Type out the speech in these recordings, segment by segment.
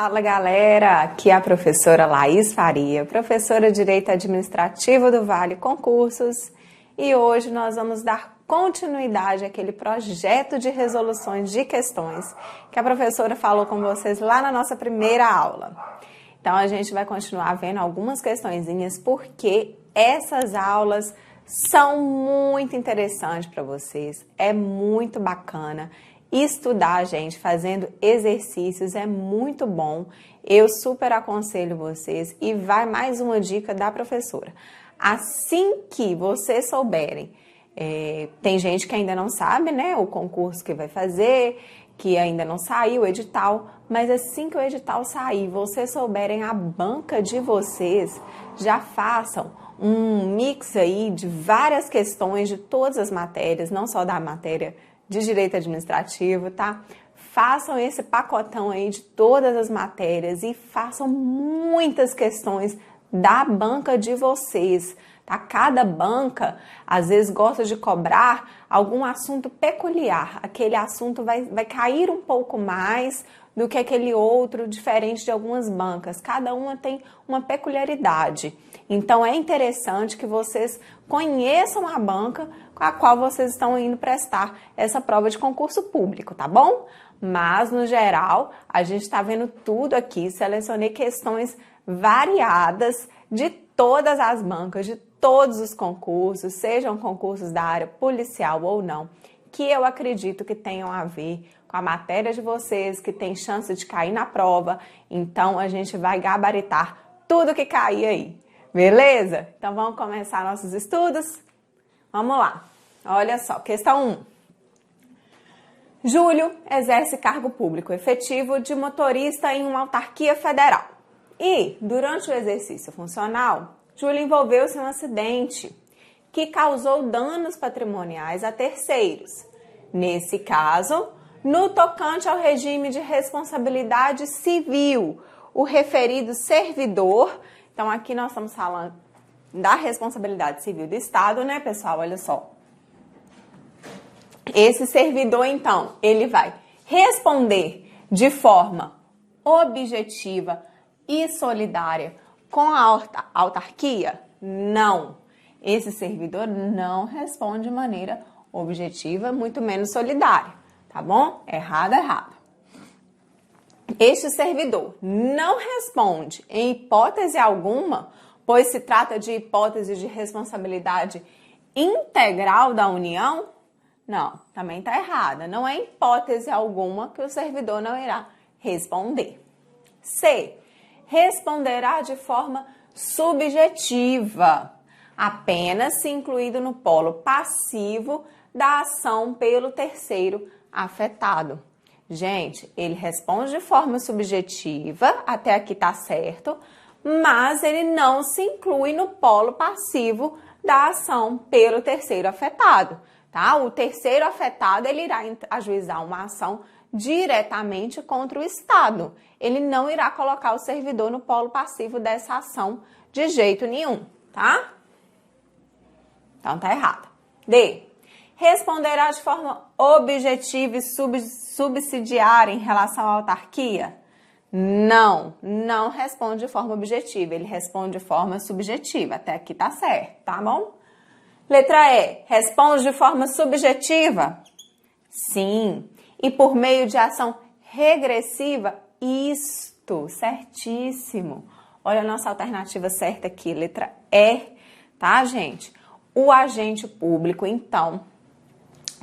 Fala galera, aqui é a professora Laís Faria, professora de Direito Administrativo do Vale Concursos, e hoje nós vamos dar continuidade àquele projeto de resoluções de questões que a professora falou com vocês lá na nossa primeira aula. Então a gente vai continuar vendo algumas questõezinhas porque essas aulas são muito interessantes para vocês, é muito bacana. Estudar, gente, fazendo exercícios é muito bom. Eu super aconselho vocês e vai mais uma dica da professora. Assim que vocês souberem, tem gente que ainda não sabe, né, o concurso que vai fazer, que ainda não saiu o edital, mas assim que o edital sair, vocês souberem a banca de vocês, já façam um mix aí de várias questões de todas as matérias, não só da matéria de Direito Administrativo, tá? Façam esse pacotão aí de todas as matérias e façam muitas questões da banca de vocês, tá? Cada banca, às vezes, gosta de cobrar algum assunto peculiar. Aquele assunto vai cair um pouco mais do que aquele outro, diferente de algumas bancas. Cada uma tem uma peculiaridade. Então, é interessante que vocês conheçam a banca com a qual vocês estão indo prestar essa prova de concurso público, tá bom? Mas, no geral, a gente está vendo tudo aqui, selecionei questões variadas de todas as bancas, de todos os concursos, sejam concursos da área policial ou não, que eu acredito que tenham a ver com a matéria de vocês, que tem chance de cair na prova. Então, a gente vai gabaritar tudo que cair aí. Beleza? Então vamos começar nossos estudos? Vamos lá. Olha só, questão 1. Júlio exerce cargo público efetivo de motorista em uma autarquia federal. E, durante o exercício funcional, Júlio envolveu-se em um acidente que causou danos patrimoniais a terceiros. Nesse caso, no tocante ao regime de responsabilidade civil, o referido servidor. Então, aqui nós estamos falando da responsabilidade civil do Estado, né, pessoal? Olha só. Esse servidor, então, ele vai responder de forma objetiva e solidária com a autarquia? Não. Esse servidor não responde de maneira objetiva, muito menos solidária, tá bom? Errado, errado. Este servidor não responde em hipótese alguma, pois se trata de hipótese de responsabilidade integral da União? Não, também está errada. Não é hipótese alguma que o servidor não irá responder. C. Responderá de forma subjetiva, apenas se incluído no polo passivo da ação pelo terceiro afetado. Gente, ele responde de forma subjetiva, até aqui tá certo, mas ele não se inclui no polo passivo da ação pelo terceiro afetado, tá? O terceiro afetado, ele irá ajuizar uma ação diretamente contra o Estado. Ele não irá colocar o servidor no polo passivo dessa ação de jeito nenhum, tá? Então tá errado. D. Responderá de forma objetiva e subsidiária em relação à autarquia? Não, não responde de forma objetiva, ele responde de forma subjetiva. Até aqui tá certo, tá bom? Letra E, responde de forma subjetiva? Sim. E por meio de ação regressiva? Isto, certíssimo. Olha a nossa alternativa certa aqui, letra E, tá, gente? O agente público, então,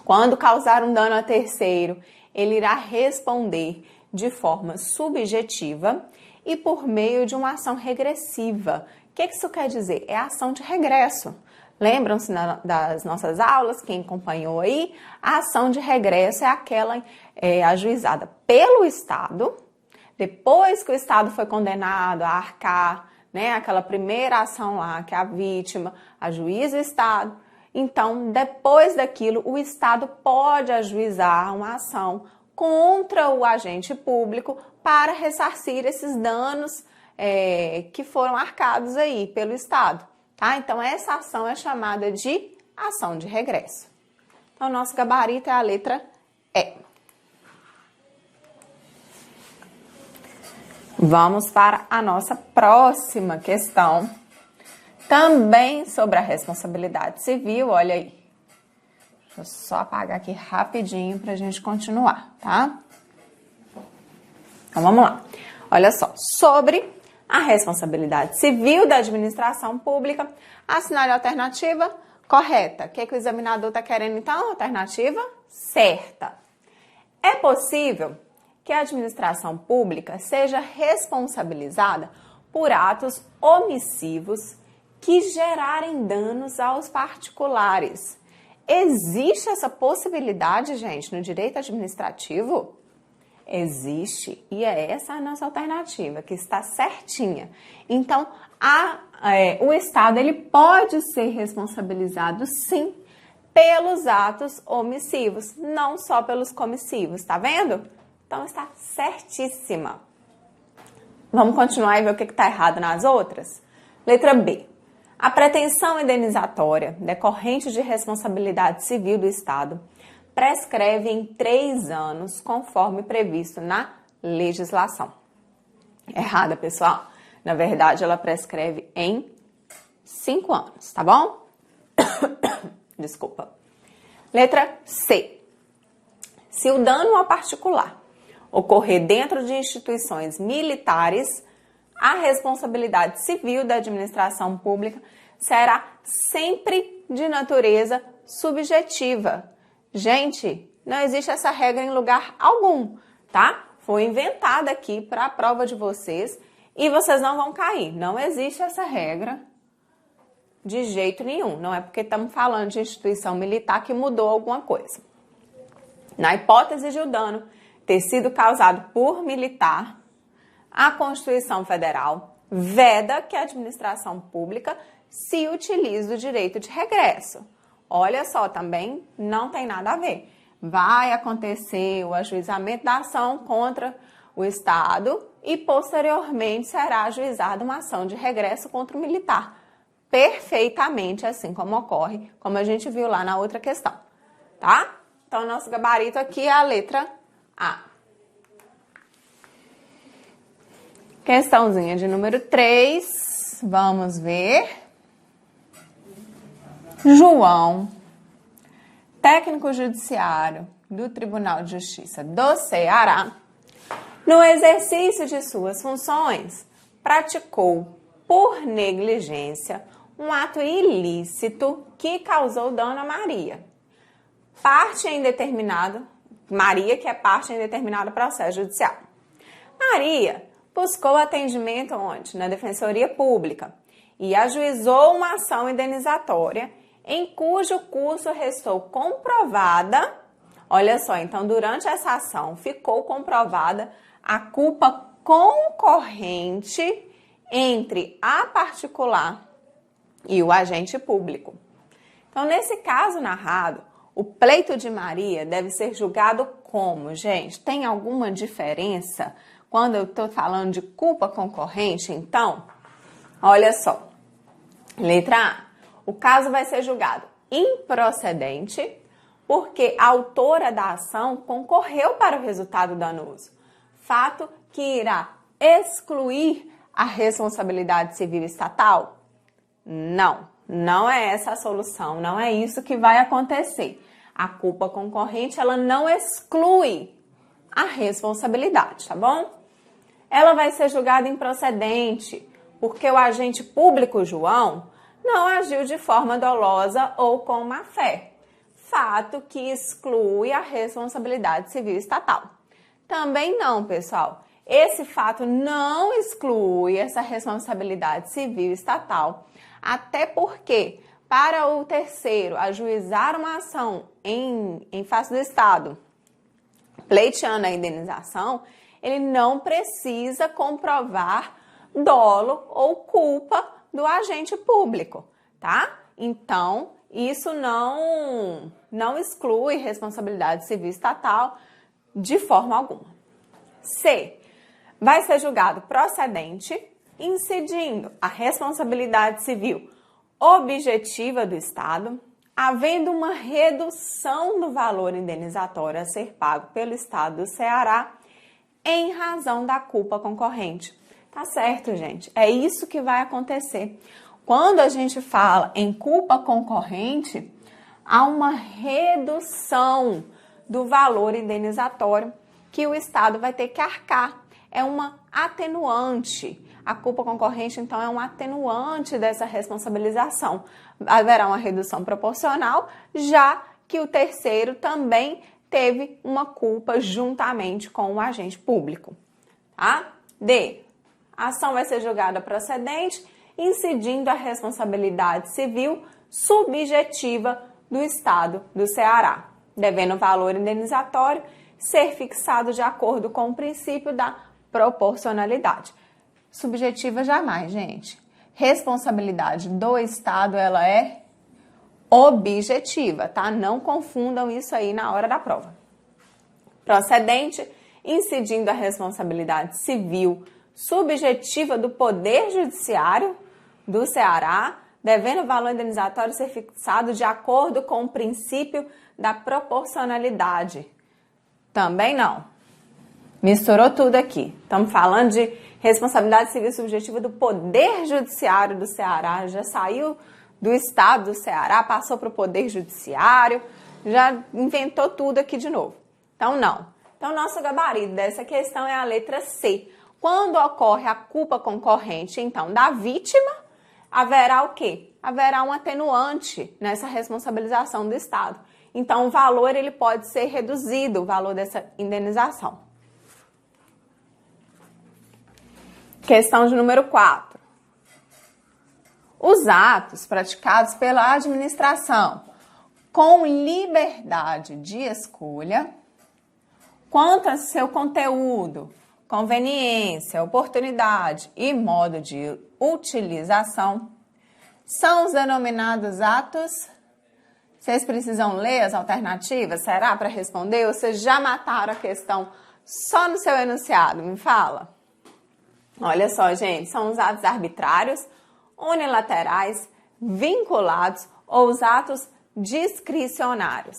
quando causar um dano a terceiro, ele irá responder de forma subjetiva e por meio de uma ação regressiva. O que isso quer dizer? É a ação de regresso. Lembram-se das nossas aulas, quem acompanhou aí? A ação de regresso é aquela ajuizada pelo Estado, depois que o Estado foi condenado a arcar, né, aquela primeira ação lá, que a vítima ajuiza o Estado. Então, depois daquilo, o Estado pode ajuizar uma ação contra o agente público para ressarcir esses danos que foram arcados aí pelo Estado, tá? Então, essa ação é chamada de ação de regresso. Então, nosso gabarito é a letra E. Vamos para a nossa próxima questão, também sobre a responsabilidade civil, olha aí. Deixa eu só apagar aqui rapidinho para a gente continuar, tá? Então, vamos lá. Olha só, sobre a responsabilidade civil da administração pública, assinale a alternativa correta. O que o examinador está querendo, então? Alternativa certa. É possível que a administração pública seja responsabilizada por atos omissivos que gerarem danos aos particulares. Existe essa possibilidade, gente, no direito administrativo? Existe, e é essa a nossa alternativa, que está certinha. Então, o Estado ele pode ser responsabilizado, sim, pelos atos omissivos, não só pelos comissivos, tá vendo? Então, está certíssima. Vamos continuar e ver o que está errado nas outras? Letra B. A pretensão indenizatória decorrente de responsabilidade civil do Estado prescreve em 3 anos, conforme previsto na legislação. Errada, pessoal. Na verdade, ela prescreve em 5 anos, tá bom? Desculpa. Letra C. Se o dano ao particular ocorrer dentro de instituições militares, a responsabilidade civil da administração pública será sempre de natureza subjetiva. Gente, não existe essa regra em lugar algum, tá? Foi inventada aqui para a prova de vocês e vocês não vão cair. Não existe essa regra de jeito nenhum. Não é porque estamos falando de instituição militar que mudou alguma coisa. Na hipótese de o dano ter sido causado por militar, a Constituição Federal veda que a administração pública se utilize do direito de regresso. Olha só, também não tem nada a ver. Vai acontecer o ajuizamento da ação contra o Estado e, posteriormente, será ajuizada uma ação de regresso contra o militar. Perfeitamente assim como ocorre, como a gente viu lá na outra questão, tá? Então, nosso gabarito aqui é a letra A. Questãozinha de número 3, vamos ver. João, técnico judiciário do Tribunal de Justiça do Ceará, no exercício de suas funções, praticou por negligência um ato ilícito que causou dano a Maria. Maria, que é parte em determinado processo judicial. Maria buscou atendimento onde? Na Defensoria Pública e ajuizou uma ação indenizatória em cujo curso restou comprovada, olha só, então durante essa ação ficou comprovada a culpa concorrente entre a particular e o agente público. Então, nesse caso narrado, o pleito de Maria deve ser julgado como, gente? Tem alguma diferença quando eu estou falando de culpa concorrente? Então, olha só. Letra A. O caso vai ser julgado improcedente porque a autora da ação concorreu para o resultado danoso. Fato que irá excluir a responsabilidade civil estatal? Não, não é essa a solução, não é isso que vai acontecer. A culpa concorrente, ela não exclui a responsabilidade, tá bom? Ela vai ser julgada improcedente porque o agente público, João, não agiu de forma dolosa ou com má fé. Fato que exclui a responsabilidade civil estatal. Também não, pessoal. Esse fato não exclui essa responsabilidade civil estatal, até porque, para o terceiro ajuizar uma ação em face do Estado, pleiteando a indenização, ele não precisa comprovar dolo ou culpa do agente público, tá? Então, isso não exclui responsabilidade civil estatal de forma alguma. C. Vai ser julgado procedente, incidindo a responsabilidade civil objetiva do Estado, havendo uma redução do valor indenizatório a ser pago pelo Estado do Ceará em razão da culpa concorrente. Tá certo, gente? É isso que vai acontecer. Quando a gente fala em culpa concorrente, há uma redução do valor indenizatório que o Estado vai ter que arcar. É uma atenuante. A culpa concorrente, então, é um atenuante dessa responsabilização. Haverá uma redução proporcional, já que o terceiro também teve uma culpa juntamente com o agente público. Tá? D. A ação vai ser julgada procedente, incidindo a responsabilidade civil subjetiva do Estado do Ceará, devendo o valor indenizatório ser fixado de acordo com o princípio da proporcionalidade. Subjetiva jamais, gente. Responsabilidade do Estado, ela é objetiva, tá? Não confundam isso aí na hora da prova. Procedente, incidindo a responsabilidade civil subjetiva do Poder Judiciário do Ceará, devendo o valor indenizatório ser fixado de acordo com o princípio da proporcionalidade. Também não. Misturou tudo aqui. Estamos falando de responsabilidade civil subjetiva do Poder Judiciário do Ceará. Já saiu do Estado do Ceará, passou para o Poder Judiciário, já inventou tudo aqui de novo. Então, não. Então, nosso gabarito dessa questão é a letra C. Quando ocorre a culpa concorrente, então, da vítima, haverá o quê? Haverá um atenuante nessa responsabilização do Estado. Então, o valor ele pode ser reduzido, o valor dessa indenização. Questão de número 4. Os atos praticados pela administração com liberdade de escolha, quanto a seu conteúdo, conveniência, oportunidade e modo de utilização, são os denominados atos. Vocês precisam ler as alternativas? Será para responder? Ou vocês já mataram a questão só no seu enunciado? Me fala. Olha só, gente, são os atos arbitrários, unilaterais, vinculados ou os atos discricionários.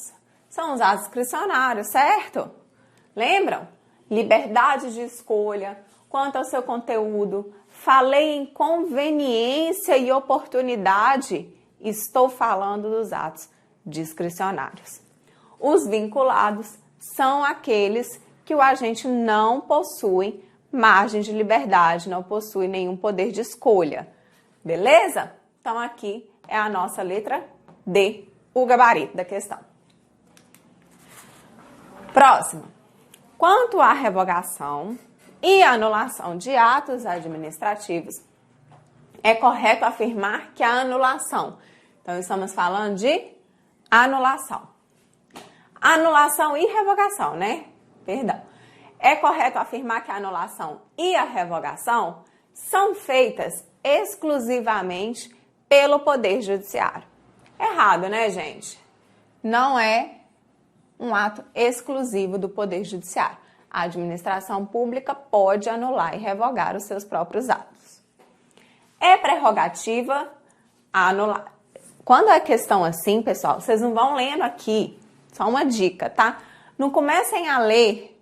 São os atos discricionários, certo? Lembram? Liberdade de escolha, quanto ao seu conteúdo. Falei em conveniência e oportunidade. Estou falando dos atos discricionários. Os vinculados são aqueles que o agente não possui margem de liberdade, não possui nenhum poder de escolha. Beleza? Então, aqui é a nossa letra D, o gabarito da questão. Próximo. Quanto à revogação e anulação de atos administrativos, é correto afirmar que a anulação, então estamos falando de anulação. Anulação e revogação, né? Perdão. É correto afirmar que a anulação e a revogação são feitas exclusivamente pelo Poder Judiciário. Errado, né, gente? Não é um ato exclusivo do Poder Judiciário. A administração pública pode anular e revogar os seus próprios atos. É prerrogativa anular. Quando é questão assim, pessoal, vocês não vão lendo aqui. Só uma dica, tá? Não comecem a ler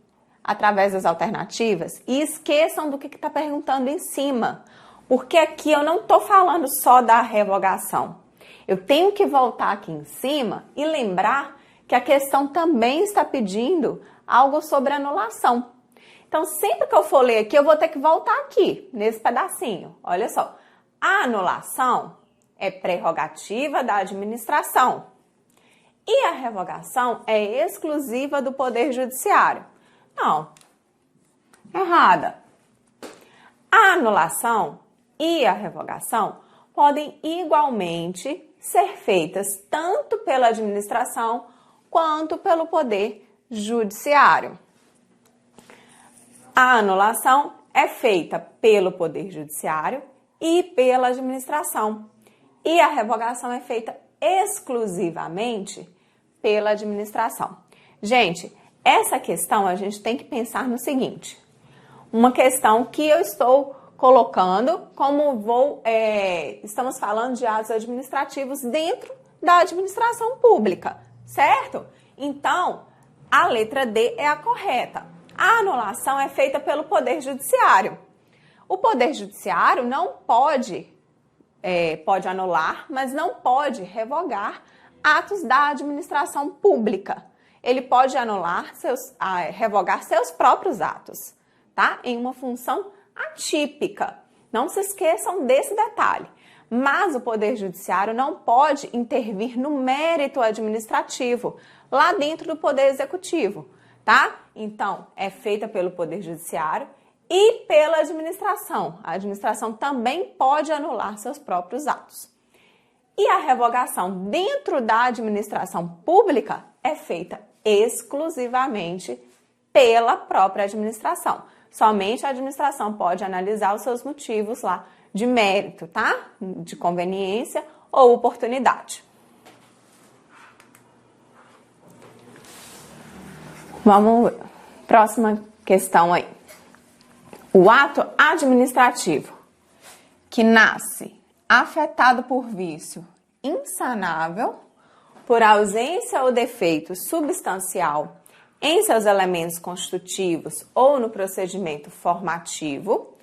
através das alternativas e esqueçam do que está perguntando em cima. Porque aqui eu não estou falando só da revogação. Eu tenho que voltar aqui em cima e lembrar que a questão também está pedindo algo sobre anulação. Então, sempre que eu for ler aqui, eu vou ter que voltar aqui, nesse pedacinho. Olha só, a anulação é prerrogativa da administração e a revogação é exclusiva do Poder Judiciário. Não, errada. A anulação e a revogação podem igualmente ser feitas tanto pela administração quanto pelo Poder Judiciário. A anulação é feita pelo Poder Judiciário e pela administração. E a revogação é feita exclusivamente pela administração. Gente, essa questão a gente tem que pensar no seguinte. Uma questão que eu estou colocando como estamos falando de atos administrativos dentro da administração pública, certo? Então, a letra D é a correta. A anulação é feita pelo Poder Judiciário. O Poder Judiciário não pode anular, mas não pode revogar atos da administração pública. Ele pode anular, revogar seus próprios atos, tá? Em uma função atípica. Não se esqueçam desse detalhe. Mas o Poder Judiciário não pode intervir no mérito administrativo, lá dentro do Poder Executivo, tá? Então, é feita pelo Poder Judiciário e pela administração. A administração também pode anular seus próprios atos. E a revogação dentro da administração pública é feita exclusivamente pela própria administração. Somente a administração pode analisar os seus motivos lá de mérito, tá? De conveniência ou oportunidade. Vamos ver. Próxima questão aí. O ato administrativo que nasce afetado por vício insanável, por ausência ou defeito substancial em seus elementos constitutivos ou no procedimento formativo,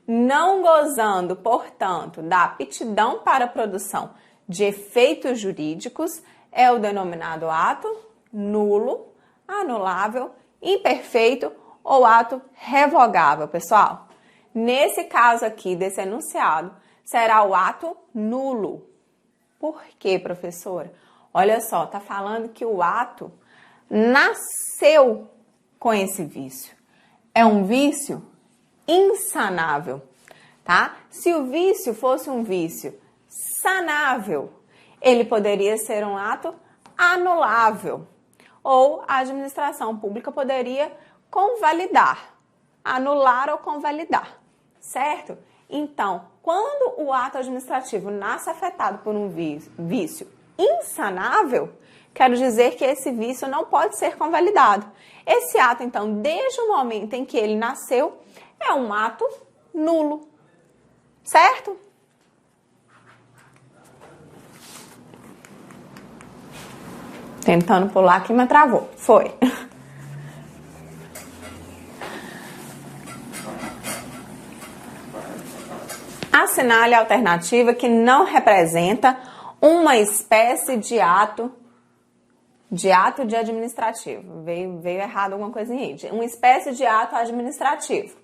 não gozando, portanto, da aptidão para a produção de efeitos jurídicos, é o denominado ato nulo, anulável, imperfeito ou ato revogável, pessoal. Nesse caso aqui, desse enunciado, será o ato nulo. Por quê, professora? Olha só, tá falando que o ato nasceu com esse vício. É um vício insanável, tá? Se o vício fosse um vício sanável, ele poderia ser um ato anulável, ou a administração pública poderia convalidar, anular ou convalidar, certo? Então, quando o ato administrativo nasce afetado por um vício insanável, quero dizer que esse vício não pode ser convalidado. Esse ato, então, desde o momento em que ele nasceu, é um ato nulo, certo? Tentando pular aqui, mas travou. Foi. Assinale a alternativa que não representa uma espécie de ato de administrativo. Veio errado alguma coisinha aí. Uma espécie de ato administrativo.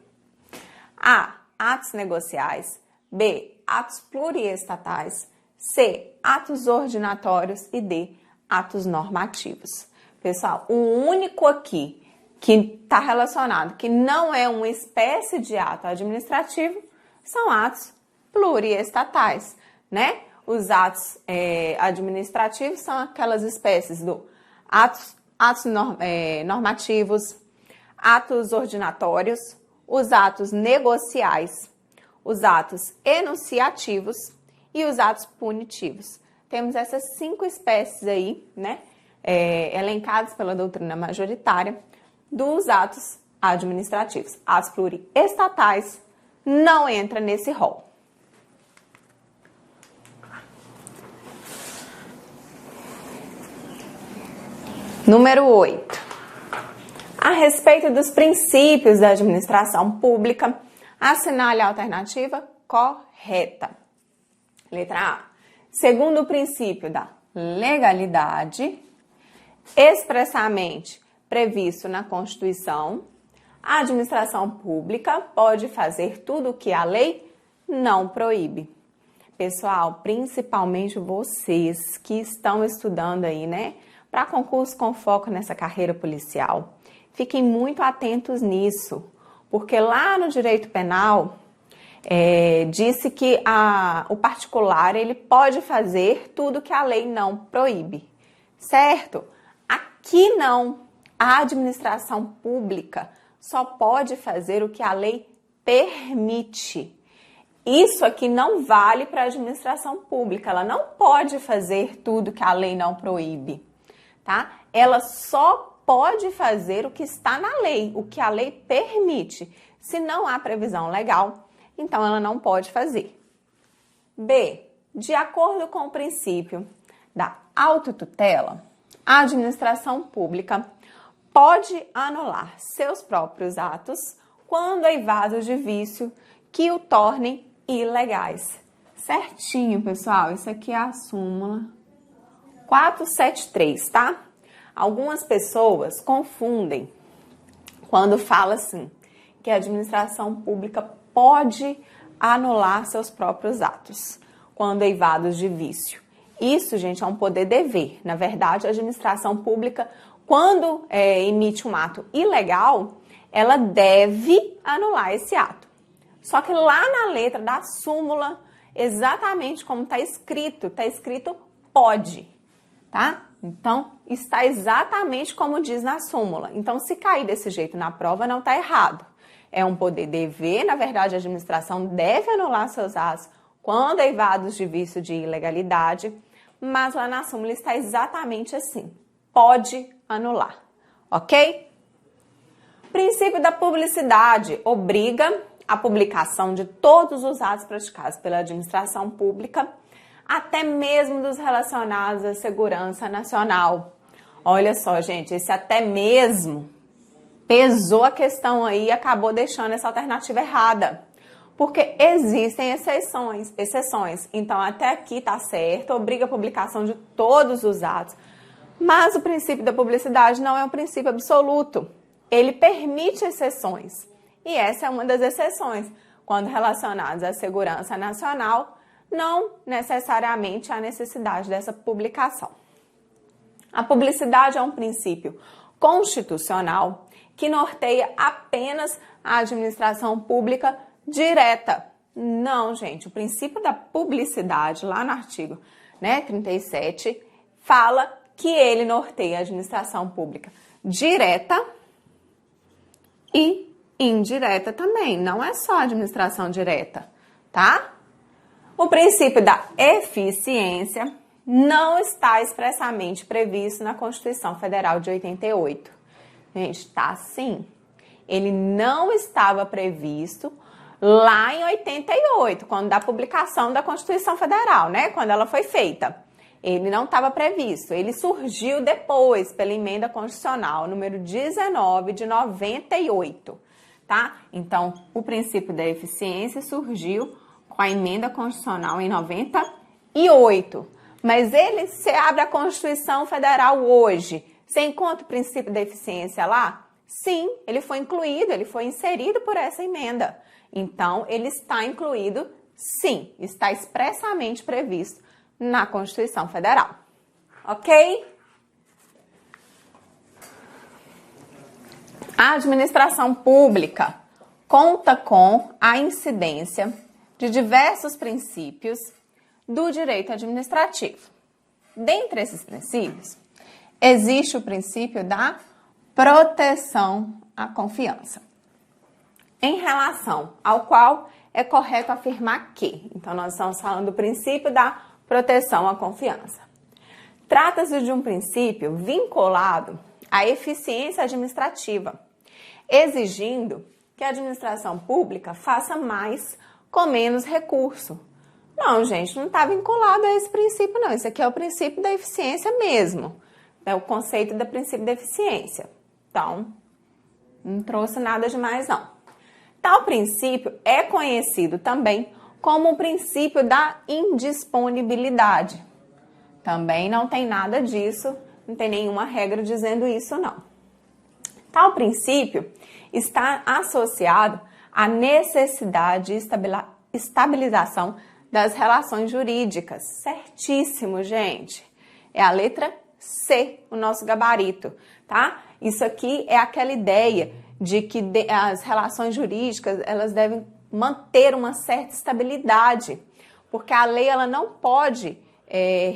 A. Atos negociais. B. Atos pluriestatais. C. Atos ordinatórios. E D. Atos normativos. Pessoal, o único aqui que está relacionado, que não é uma espécie de ato administrativo, são atos pluriestatais, né? Os atos administrativos são aquelas espécies do atos normativos, atos ordinatórios, os atos negociais, os atos enunciativos e os atos punitivos. Temos essas 5 espécies aí, né? Elencadas pela doutrina majoritária dos atos administrativos. Atos pluriestatais não entra nesse rol. Número 8. A respeito dos princípios da administração pública, assinale a alternativa correta. Letra A. Segundo o princípio da legalidade, expressamente previsto na Constituição, a administração pública pode fazer tudo o que a lei não proíbe. Pessoal, principalmente vocês que estão estudando aí, né, para concurso com foco nessa carreira policial, fiquem muito atentos nisso, porque lá no direito penal disse que o particular ele pode fazer tudo que a lei não proíbe, certo? Aqui não, a administração pública só pode fazer o que a lei permite. Isso aqui não vale para a administração pública, ela não pode fazer tudo que a lei não proíbe, tá? Ela só pode fazer o que está na lei, o que a lei permite. Se não há previsão legal, então ela não pode fazer. B. De acordo com o princípio da autotutela, a administração pública pode anular seus próprios atos quando eivados de vício que o tornem ilegais. Certinho, pessoal, isso aqui é a súmula 473, tá? Algumas pessoas confundem quando fala assim, que a administração pública pode anular seus próprios atos quando eivados de vício. Isso, gente, é um poder-dever. Na verdade, a administração pública, quando emite um ato ilegal, ela deve anular esse ato. Só que lá na letra da súmula, exatamente como está escrito pode, tá? Então, está exatamente como diz na súmula. Então, se cair desse jeito na prova, não está errado. É um poder-dever, na verdade, a administração deve anular seus atos quando eivados de vício de ilegalidade, mas lá na súmula está exatamente assim, pode anular, ok? Princípio da publicidade obriga a publicação de todos os atos praticados pela administração pública, até mesmo dos relacionados à segurança nacional. Olha só, gente, esse até mesmo pesou a questão aí e acabou deixando essa alternativa errada. Porque existem exceções. Então, até aqui tá certo, obriga a publicação de todos os atos. Mas o princípio da publicidade não é um princípio absoluto. Ele permite exceções. E essa é uma das exceções. Quando relacionados à segurança nacional, não necessariamente há necessidade dessa publicação. A publicidade é um princípio constitucional que norteia apenas a administração pública direta. Não, gente, o princípio da publicidade, lá no artigo 37, fala que ele norteia a administração pública direta e indireta também. Não é só a administração direta, tá? O princípio da eficiência não está expressamente previsto na Constituição Federal de 88. Gente, tá sim. Ele não estava previsto lá em 88, quando da publicação da Constituição Federal, né? Quando ela foi feita. Ele não estava previsto. Ele surgiu depois pela emenda constitucional número 19 de 98, tá? Então, o princípio da eficiência surgiu com a emenda constitucional em 98. Mas você abre a Constituição Federal hoje, você encontra o princípio da eficiência lá? Sim, ele foi incluído, ele foi inserido por essa emenda. Então, ele está incluído, sim, está expressamente previsto na Constituição Federal. Ok? A administração pública conta com a incidência de diversos princípios do direito administrativo. Dentre esses princípios, existe o princípio da proteção à confiança, em relação ao qual é correto afirmar que. Então, nós estamos falando do princípio da proteção à confiança. Trata-se de um princípio vinculado à eficiência administrativa, exigindo que a administração pública faça mais com menos recurso. Não, gente, não está vinculado a esse princípio, não. Isso aqui é o princípio da eficiência mesmo. É o conceito do princípio da eficiência. Então, não trouxe nada demais, não. Tal princípio é conhecido também como o princípio da indisponibilidade. Também não tem nada disso, não tem nenhuma regra dizendo isso, não. Tal princípio está associado à necessidade de estabilização das relações jurídicas. Certíssimo, gente. É a letra C, o nosso gabarito, tá? Isso aqui é aquela ideia de que as relações jurídicas, elas devem manter uma certa estabilidade, porque a lei ela não pode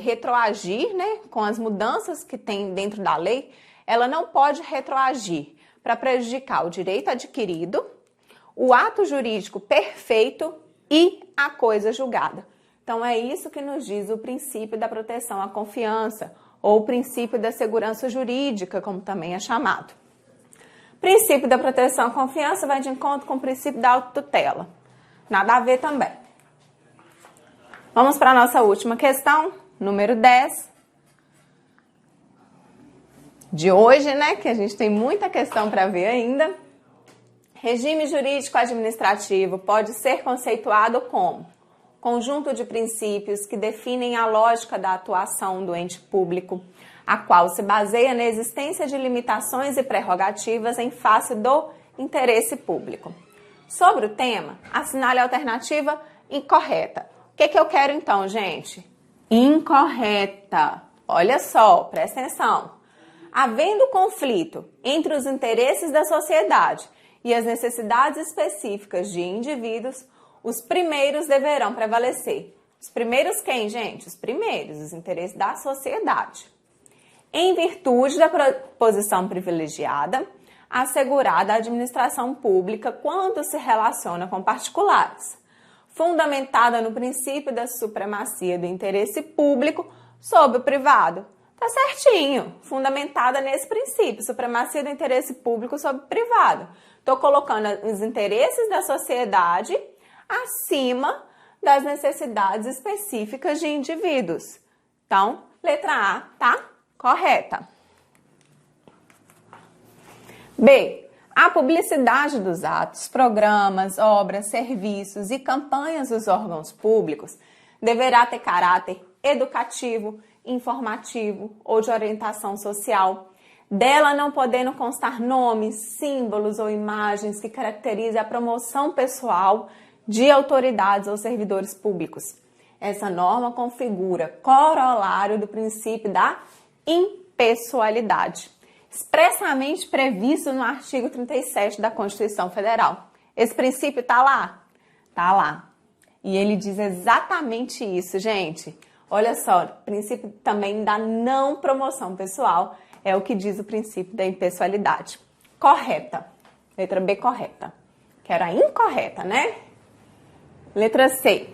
retroagir, né, com as mudanças que tem dentro da lei, ela não pode retroagir para prejudicar o direito adquirido, o ato jurídico perfeito e a coisa julgada. Então, é isso que nos diz o princípio da proteção à confiança, ou o princípio da segurança jurídica, como também é chamado. Princípio da proteção à confiança vai de encontro com o princípio da autotutela. Nada a ver também. Vamos para a nossa última questão, número 10. de hoje, né? Que a gente tem muita questão para ver ainda. Regime jurídico administrativo pode ser conceituado como conjunto de princípios que definem a lógica da atuação do ente público, a qual se baseia na existência de limitações e prerrogativas em face do interesse público. Sobre o tema, assinale a alternativa incorreta. O que eu quero então, gente? Incorreta. Olha só, presta atenção. Havendo conflito entre os interesses da sociedade e as necessidades específicas de indivíduos, os primeiros deverão prevalecer. Os primeiros quem, gente? Os primeiros, os interesses da sociedade. Em virtude da posição privilegiada, assegurada à administração pública quando se relaciona com particulares, fundamentada no princípio da supremacia do interesse público sobre o privado. Tá certinho, fundamentada nesse princípio, supremacia do interesse público sobre o privado. Estou colocando os interesses da sociedade acima das necessidades específicas de indivíduos. Então, letra A tá correta. B. A publicidade dos atos, programas, obras, serviços e campanhas dos órgãos públicos deverá ter caráter educativo, informativo ou de orientação social, dela não podendo constar nomes, símbolos ou imagens que caracterizem a promoção pessoal de autoridades ou servidores públicos. Essa norma configura corolário do princípio da impessoalidade, expressamente previsto no artigo 37 da Constituição Federal. Esse princípio tá lá? Tá lá. E ele diz exatamente isso, gente. Olha só, o princípio também da não promoção pessoal é o que diz o princípio da impessoalidade. Correta. Letra B, correta. Que era incorreta, né? Letra C.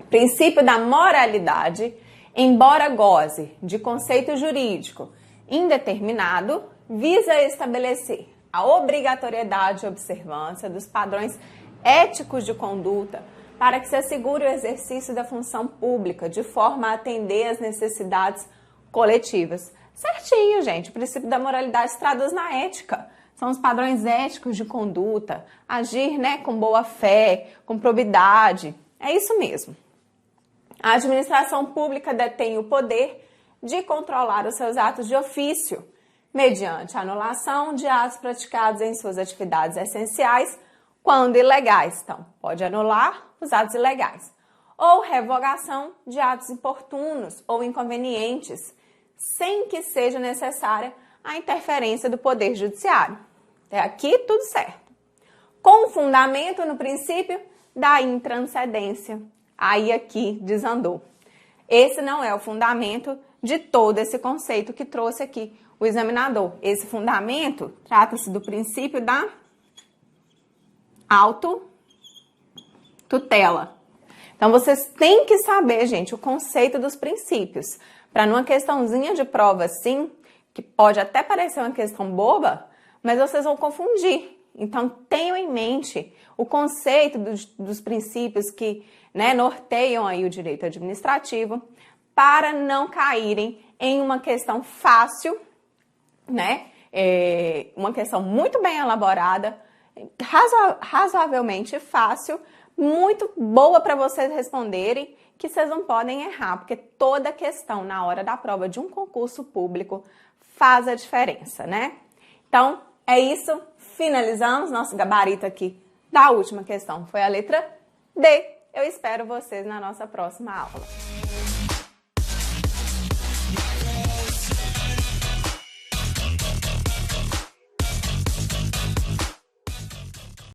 Princípio da moralidade, embora goze de conceito jurídico indeterminado, visa estabelecer a obrigatoriedade de observância dos padrões éticos de conduta para que se assegure o exercício da função pública de forma a atender às necessidades coletivas. Certinho, gente. O princípio da moralidade se traduz na ética. São os padrões éticos de conduta, agir, né, com boa fé, com probidade. É isso mesmo. A administração pública detém o poder de controlar os seus atos de ofício, mediante a anulação de atos praticados em suas atividades essenciais, quando ilegais. Então, pode anular os atos ilegais. Ou revogação de atos importunos ou inconvenientes, sem que seja necessária a interferência do Poder Judiciário. Até aqui, tudo certo. Com fundamento no princípio da intranscendência. Aí aqui desandou. Esse não é o fundamento de todo esse conceito que trouxe aqui o examinador. Esse fundamento trata-se do princípio da autotutela. Então, vocês têm que saber, gente, o conceito dos princípios. Para numa questãozinha de prova assim, que pode até parecer uma questão boba, mas vocês vão confundir. Então, tenham em mente o conceito dos princípios que, né, norteiam aí o direito administrativo para não caírem em uma questão fácil, né, uma questão muito bem elaborada, razoavelmente fácil, muito boa para vocês responderem, que vocês não podem errar, porque toda questão na hora da prova de um concurso público faz a diferença, né? Então, é isso. Finalizamos nosso gabarito aqui da última questão. Foi a letra D. Eu espero vocês na nossa próxima aula.